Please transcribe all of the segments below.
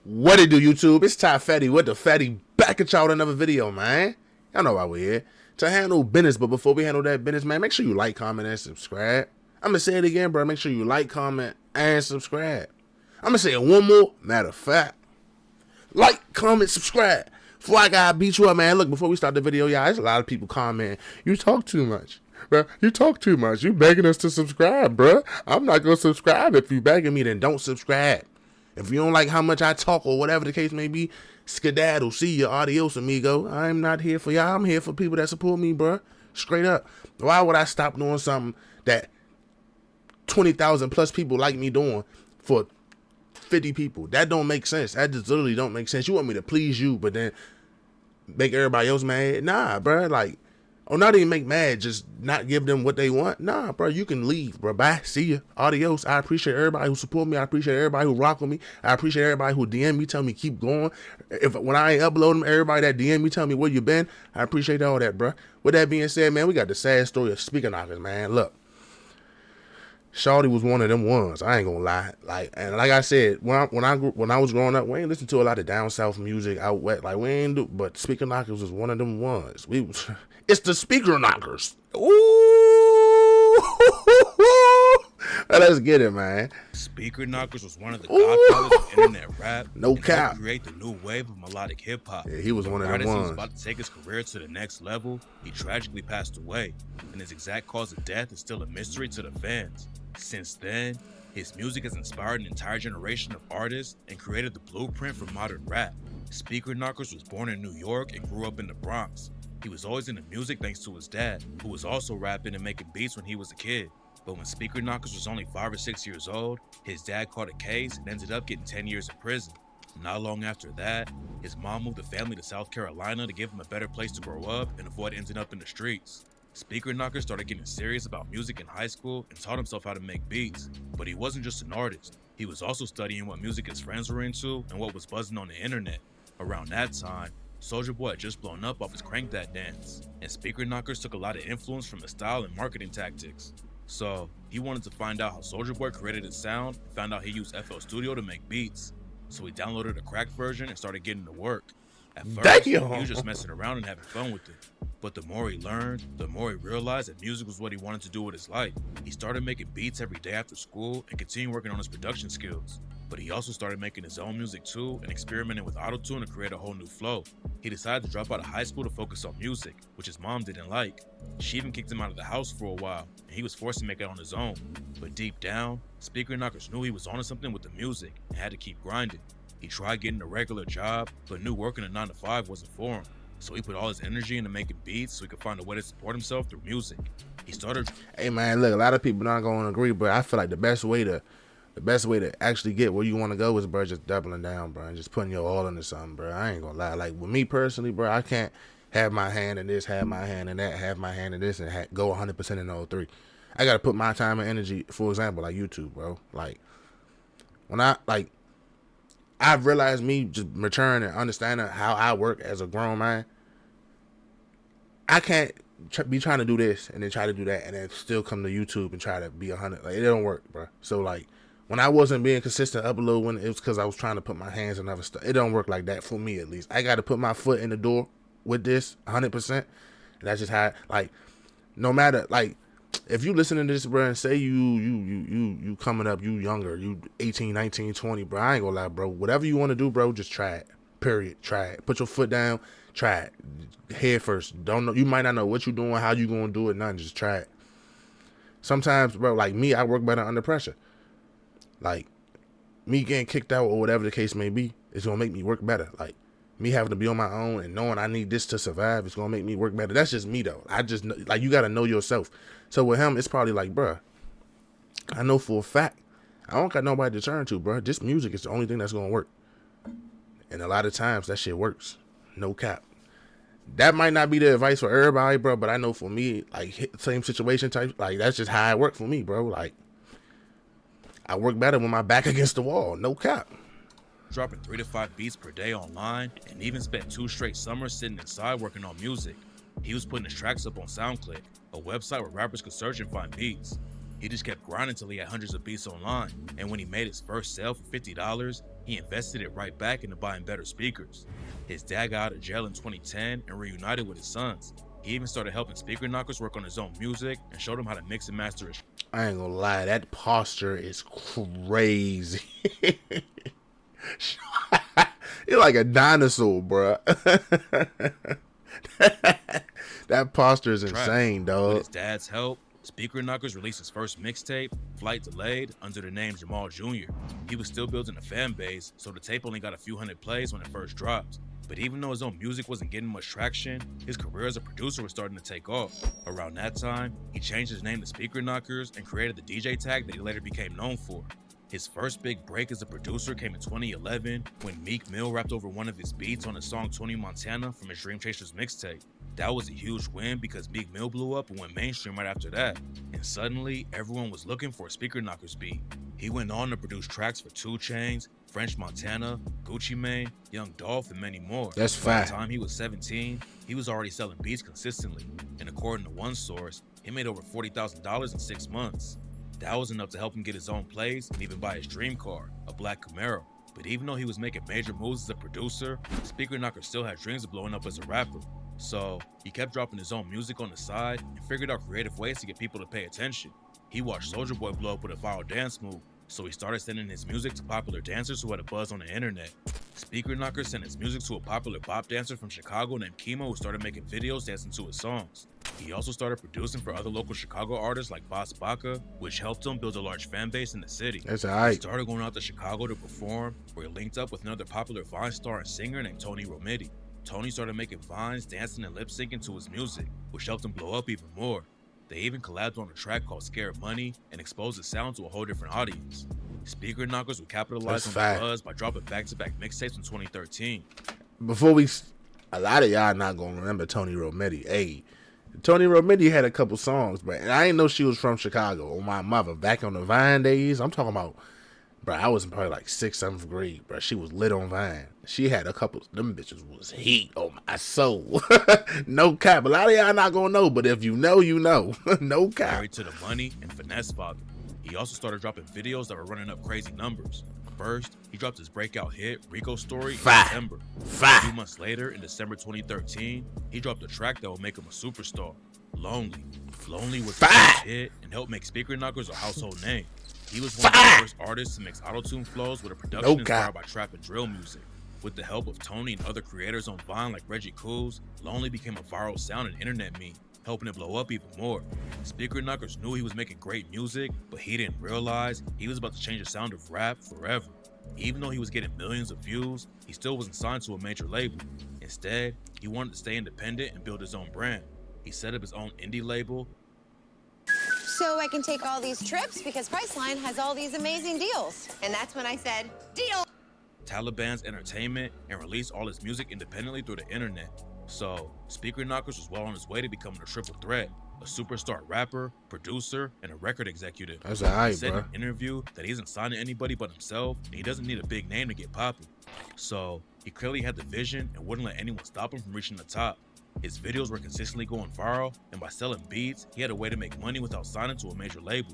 What it do, YouTube? It's Ty Fatty with the Fatty back at y'all with another video, man. Y'all know why we're here. To handle business, but before we handle that business, man, make sure you like, comment, and subscribe. I'm going to say it again, bro. Make sure you like, comment, and subscribe. I'm going to say it one more. Matter of fact, like, comment, subscribe. Before I gotta beat you up, man. Look, before we start the video, y'all, there's a lot of people commenting. You talk too much. Bro, you talk too much. You begging us to subscribe, bro. I'm not going to subscribe. If you begging me, then don't subscribe. If you don't like how much I talk or whatever the case may be, skedaddle, see ya, adios, amigo. I'm not here for y'all. I'm here for people that support me, bro. Straight up. Why would I stop doing something that 20,000 plus people like me doing for 50 people? That don't make sense. That just literally don't make sense. You want me to please you, but then make everybody else mad? Nah, bro. Like, or not even make mad, just not give them what they want. Nah, bro, you can leave, bro. Bye. See ya. Adios. I appreciate everybody who support me. I appreciate everybody who rock with me. I appreciate everybody who DM me, tell me keep going. When I ain't uploading, everybody that DM me, tell me where you been. I appreciate all that, bro. With that being said, man, we got the sad story of Speaker Knockerz, man. Look, Shawty was one of them ones. I ain't gonna lie. Like I said, when I was growing up, we ain't listen to a lot of down south music out west. Like we ain't do, but Speaker Knockerz was one of them ones. It's the Speaker Knockerz. Ooh, let's get it, man. Speaker Knockerz was one of the godfathers of internet rap. No cap. Create the new wave of melodic hip hop. Yeah, he was one of them He ones. was about to take his career to the next level. He tragically passed away, and his exact cause of death is still a mystery to the fans. Since then, his music has inspired an entire generation of artists and created the blueprint for modern rap. Speaker Knockerz was born in New York and grew up in the Bronx. He was always into music thanks to his dad, who was also rapping and making beats when he was a kid. But when Speaker Knockerz was only 5 or 6 years old, his dad caught a case and ended up getting 10 years in prison. Not long after that, his mom moved the family to South Carolina to give him a better place to grow up and avoid ending up in the streets. Speaker Knockerz started getting serious about music in high school and taught himself how to make beats. But he wasn't just an artist. He was also studying what music his friends were into and what was buzzing on the internet. Around that time, Soulja Boy had just blown up off his Crank That dance, and Speaker Knockerz took a lot of influence from his style and marketing tactics. So, he wanted to find out how Soulja Boy created his sound and found out he used FL Studio to make beats. So he downloaded a cracked version and started getting to work. At first, he was just messing around and having fun with it. But the more he learned, the more he realized that music was what he wanted to do with his life. He started making beats every day after school and continued working on his production skills. But he also started making his own music too and experimenting with autotune to create a whole new flow. He decided to drop out of high school to focus on music, which his mom didn't like. She even kicked him out of the house for a while, and he was forced to make it on his own. But deep down, Speaker Knockerz knew he was onto something with the music and had to keep grinding. He tried getting a regular job, but knew working a 9 to 5 wasn't for him. So he put all his energy into making beats so he could find a way to support himself through music. He started... Hey man, look, a lot of people not gonna agree, but I feel like the best way to actually get where you want to go is, bro, just doubling down, bro, and just putting your all into something, bro. I ain't gonna lie. Like with me personally, bro, I can't have my hand in this, have my hand in that, have my hand in this, and go 100% in all three. I gotta put my time and energy. For example, like YouTube, bro. Like when I've realized me just maturing and understanding how I work as a grown man. I can't be trying to do this and then try to do that and then still come to YouTube and try to be 100. Like, it don't work, bro. So, like, when I wasn't being consistent uploading, it was because I was trying to put my hands in other stuff. It don't work like that for me, at least. I got to put my foot in the door with this 100%. And that's just how, like, no matter, like, if you listen to this, bro, and say you coming up, you younger, you 18, 19, 20, bro, I ain't gonna lie, bro. Whatever you want to do, bro, just try it. Period. Try it. Put your foot down. Try it. Head first. Don't know. You might not know what you're doing, how you gonna do it. Nothing. Just try it. Sometimes, bro, like me, I work better under pressure. Like me getting kicked out or whatever the case may be, it's gonna make me work better. Like me having to be on my own and knowing I need this to survive, it's gonna make me work better. That's just me though. I just know, like, you gotta know yourself. So with him, it's probably like, bro, I know for a fact I don't got nobody to turn to, bro. This music is the only thing that's gonna work. And a lot of times that shit works. No cap. That might not be the advice for everybody, bro, but I know for me, like, same situation type, like, that's just how it worked for me, bro. Like, I work better with my back against the wall. No cap. Dropping 3 to 5 beats per day online, and even spent 2 straight summers sitting inside working on music. He was putting his tracks up on SoundClick, a website where rappers could search and find beats. He just kept grinding until he had hundreds of beats online, and when he made his first sale for $50, he invested it right back into buying better speakers. His dad got out of jail in 2010 and reunited with his sons. He even started helping Speaker Knockerz work on his own music and showed him how to mix and master his. I ain't gonna lie, that posture is crazy. You're like a dinosaur, bro. That posture is insane, dog. With his dad's help, Speaker Knockerz released his first mixtape, Flight Delayed, under the name Jamal Jr. He was still building a fan base, so the tape only got a few hundred plays when it first dropped. But even though his own music wasn't getting much traction, his career as a producer was starting to take off. Around that time, he changed his name to Speaker Knockerz and created the DJ tag that he later became known for. His first big break as a producer came in 2011 when Meek Mill rapped over one of his beats on his song Tony Montana from his Dream Chasers mixtape. That was a huge win because Meek Mill blew up and went mainstream right after that. And suddenly, everyone was looking for a Speaker Knockerz beat. He went on to produce tracks for 2 Chainz, French Montana, Gucci Mane, Young Dolph, and many more. That's By fact. the time he was 17, he was already selling beats consistently. And according to one source, he made over $40,000 in 6 months. That was enough to help him get his own plays and even buy his dream car, a black Camaro. But even though he was making major moves as a producer, Speaker Knockerz still had dreams of blowing up as a rapper. So he kept dropping his own music on the side and figured out creative ways to get people to pay attention. He watched Soulja Boy blow up with a viral dance move, so he started sending his music to popular dancers who had a buzz on the internet. Speaker Knockerz sent his music to a popular bop dancer from Chicago named Kimo who started making videos dancing to his songs. He also started producing for other local Chicago artists like Boss Baca, which helped him build a large fan base in the city. That's He alright. started going out to Chicago to perform, where he linked up with another popular Vine star and singer named Tony Romiti. Tony started making vines, dancing, and lip syncing to his music, which helped him blow up even more. They even collabed on a track called Scared Money and exposed his sound to a whole different audience. Speaker Knockerz would capitalize That's on fact. the buzz by dropping back-to-back mixtapes in 2013. Before a lot of y'all not gonna remember Tony Romiti. Hey, Tony Romiti had a couple songs, but and I didn't know she was from Chicago. On my mother, back on the Vine days, I'm talking about, bro. I was in probably like 6th, 7th grade, bro. She was lit on Vine. She had a couple. Them bitches was heat on my soul. No cap. A lot of y'all not gonna know, but if you know, you know. No cap. Married to the money and finesse father. He also started dropping videos that were running up crazy numbers. First, he dropped his breakout hit, Rico Story, in Fact. December. A Fact. few months later, in December 2013, he dropped a track that would make him a superstar, Lonely. Lonely was a Fact. huge hit and helped make Speaker Knockerz a household name. He was one of the Fact. first artists to mix auto-tune flows with a production No inspired cap. by trap and drill music. With the help of Tony and other creators on Vine like Reggie Coos, Lonely became a viral sound and internet meme, helping it blow up even more. Speaker Knockerz knew he was making great music, but he didn't realize he was about to change the sound of rap forever. Even though he was getting millions of views, he still wasn't signed to a major label. Instead, he wanted to stay independent and build his own brand. He set up his own indie label. So I can take all these trips because Priceline has all these amazing deals. And that's when I said, deal! Taliban's Entertainment, and released all his music independently through the internet. So, Speaker Knockerz was well on his way to becoming a triple threat, a superstar rapper, producer, and a record executive. That's He alright, said in bro. an interview that he isn't signed to anybody but himself, and he doesn't need a big name to get popping. So, he clearly had the vision and wouldn't let anyone stop him from reaching the top. His videos were consistently going viral, and by selling beats, he had a way to make money without signing to a major label.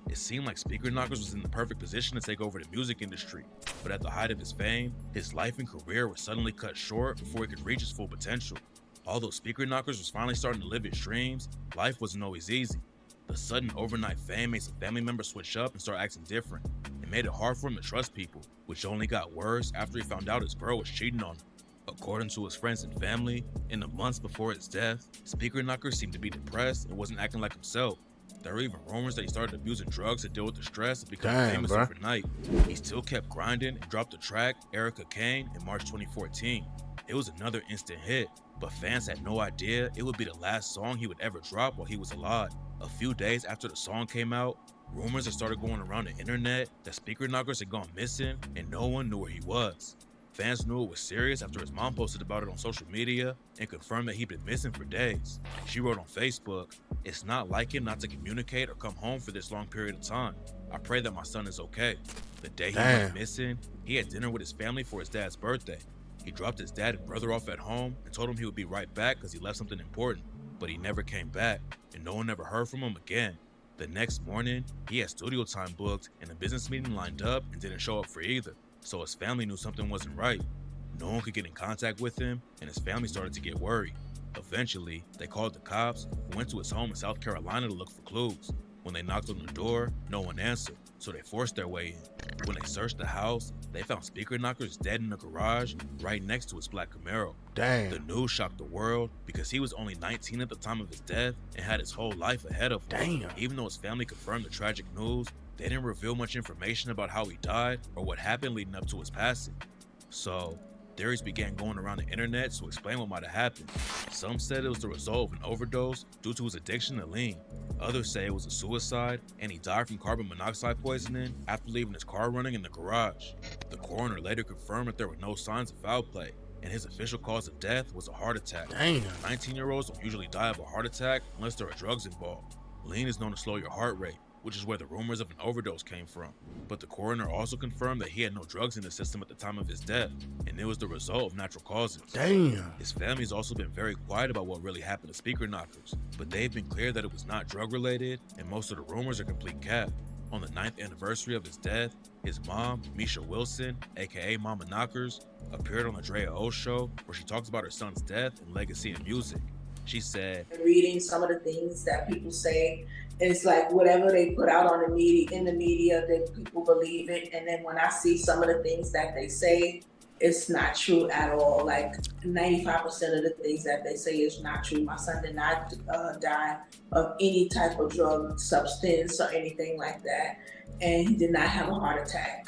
It seemed like Speaker Knockerz was in the perfect position to take over the music industry, but at the height of his fame, his life and career were suddenly cut short before he could reach his full potential. Although Speaker Knockerz was finally starting to live his dreams, life wasn't always easy. The sudden overnight fame made some family members switch up and start acting different. It made it hard for him to trust people, which only got worse after he found out his girl was cheating on him. According to his friends and family, in the months before his death, Speaker Knockerz seemed to be depressed and wasn't acting like himself. There were even rumors that he started abusing drugs to deal with the stress of becoming Damn, famous bruh. overnight. He still kept grinding and dropped the track Erica Kane in March 2014. It was another instant hit, but fans had no idea it would be the last song he would ever drop while he was alive. A few days after the song came out, rumors had started going around the internet that Speaker Knockerz had gone missing and no one knew where he was. Fans knew it was serious after his mom posted about it on social media and confirmed that he'd been missing for days. She wrote on Facebook, "It's not like him not to communicate or come home for this long period of time. I pray that my son is okay." The day he Damn. went missing, he had dinner with his family for his dad's birthday. He dropped his dad and brother off at home and told him he would be right back because he left something important. But he never came back, and no one ever heard from him again. The next morning, he had studio time booked and a business meeting lined up and didn't show up for either. so his family knew something wasn't right. No one could get in contact with him, and his family started to get worried. Eventually, they called the cops, who went to his home in South Carolina to look for clues. When they knocked on the door, no one answered, so they forced their way in. When they searched the house, they found Speaker Knockerz dead in the garage right next to his black Camaro. Damn. The news shocked the world because he was only 19 at the time of his death and had his whole life ahead of him. Damn. Even though his family confirmed the tragic news, they didn't reveal much information about how he died or what happened leading up to his passing. So, theories began going around the internet to explain what might have happened. Some said it was the result of an overdose due to his addiction to lean. Others say it was a suicide and he died from carbon monoxide poisoning after leaving his car running in the garage. The coroner later confirmed that there were no signs of foul play, and his official cause of death was a heart attack. Damn. 19-year-olds don't usually die of a heart attack unless there are drugs involved. Lean is known to slow your heart rate, which is where the rumors of an overdose came from. But the coroner also confirmed that he had no drugs in the system at the time of his death, and it was the result of natural causes. Damn. His family's also been very quiet about what really happened to Speaker Knockerz, but they've been clear that it was not drug-related, and most of the rumors are complete cap. On the 9th anniversary of his death, his mom, Misha Wilson, aka Mama Knockerz, appeared on the Drea O show where she talks about her son's death and legacy in music. She said, reading some of the things that people say, it's like whatever they put out on the media, in the media, that people believe it. And then when I see some of the things that they say, it's not true at all. Like 95% of the things that they say is not true. My son did not die of any type of drug substance or anything like that. And he did not have a heart attack.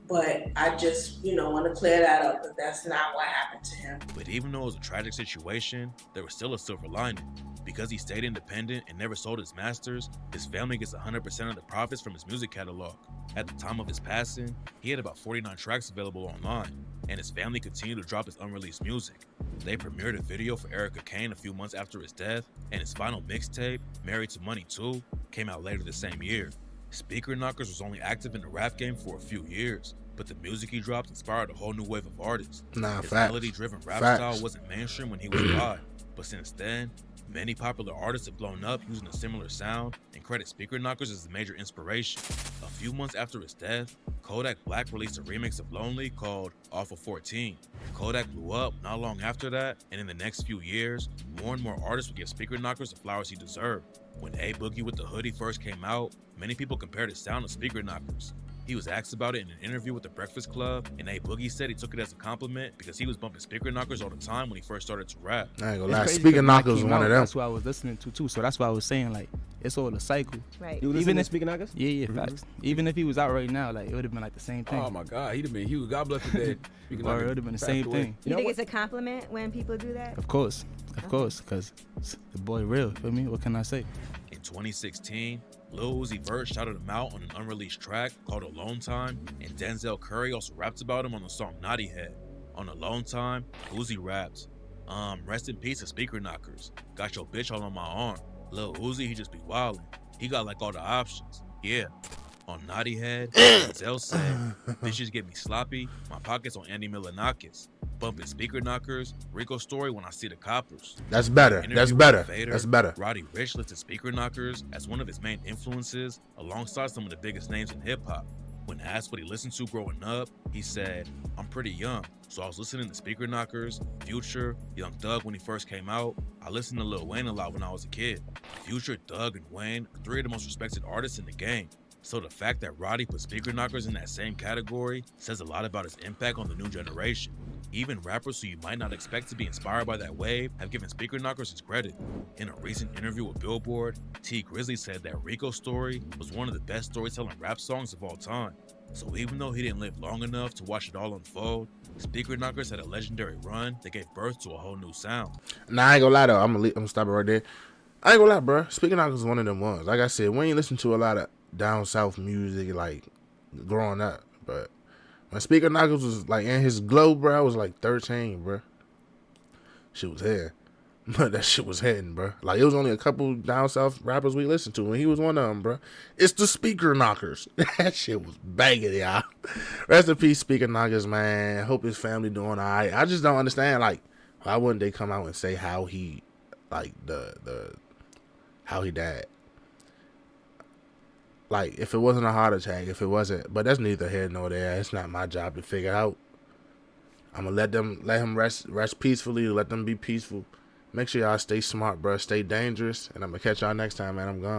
But I just, want to clear that up, that that's not what happened to him. But even though it was a tragic situation, there was still a silver lining. Because he stayed independent and never sold his masters, his family gets 100% of the profits from his music catalog. At the time of his passing, he had about 49 tracks available online, and his family continued to drop his unreleased music. They premiered a video for Erica Kane a few months after his death, and his final mixtape, Married to Money 2, came out later the same year. Speaker Knockerz was only active in the rap game for a few years, but the music he dropped inspired a whole new wave of artists. His melody-driven rap style wasn't mainstream when he was alive, but since then, many popular artists have blown up using a similar sound and credit Speaker Knockerz as a major inspiration. A few months after his death, Kodak Black released a remix of Lonely called Awful 14. Kodak blew up not long after that, and in the next few years, more and more artists would give Speaker Knockerz the flowers he deserved. When A Boogie with the Hoodie first came out, many people compared his sound to Speaker Knockerz. He was asked about it in an interview with the Breakfast Club, and A Boogie said he took it as a compliment because he was bumping Speaker Knockerz all the time when he first started to rap. I ain't gonna lie, Speaker Knockerz was one of them. That's what I was listening to too, so that's why I was saying, like, it's all a cycle. Right. You listening to Speaker Knockerz? Yeah, facts. Even if he was out right now, like, it would have been like the same thing. Oh my God, he'd have been huge. God bless the dead. Or it would have been the same thing. You think it's a compliment when people do that? Of course, because the boy real, feel me? What can I say? In 2016, Lil Uzi Vert shouted him out on an unreleased track called Alone Time, and Denzel Curry also rapped about him on the song Naughty Head. On Alone Time, Uzi raps, rest in peace to Speaker Knockerz. Got your bitch all on my arm. Lil Uzi, he just be wildin'. He got like all the options. Yeah. On Naughty Head, Denzel said, bitches get me sloppy, my pockets on Andy Milonakis. Bumping Speaker Knockerz, Rico Story when I see the coppers. That's better. That's better. Vader, That's better. Roddy Ricch listed Speaker Knockerz as one of his main influences, alongside some of the biggest names in hip hop. When asked what he listened to growing up, he said, I'm pretty young, so I was listening to Speaker Knockerz, Future, Young Thug when he first came out. I listened to Lil Wayne a lot when I was a kid. Future, Thug, and Wayne are three of the most respected artists in the game. So the fact that Roddy put Speaker Knockerz in that same category says a lot about his impact on the new generation. Even rappers who you might not expect to be inspired by that wave have given Speaker Knockerz his credit. In a recent interview with Billboard, T Grizzly said that Rico Story was one of the best storytelling rap songs of all time. So even though he didn't live long enough to watch it all unfold, Speaker Knockerz had a legendary run that gave birth to a whole new sound. Nah, I ain't gonna lie though. I'm gonna stop it right there. I ain't gonna lie, bro. Speaker Knockerz is one of them ones. Like I said, we ain't listen to a lot of down south music like growing up, but when Speaker Knockerz was like in his glow, bro, I was like 13, bro. Shit was here. But that shit was hitting, bro. Like, it was only a couple down south rappers we listened to, and he was one of them, bro. It's the Speaker Knockerz. That shit was banging, y'all. Rest in peace, Speaker Knockerz, man. Hope his family doing all right. I just don't understand, like, why wouldn't they come out and say how he, like, how he died? Like, if it wasn't a heart attack, if it wasn't, but that's neither here nor there. It's not my job to figure out. I'm gonna let him rest peacefully. Let them be peaceful. Make sure y'all stay smart, bro. Stay dangerous, and I'm gonna catch y'all next time, man. I'm gone.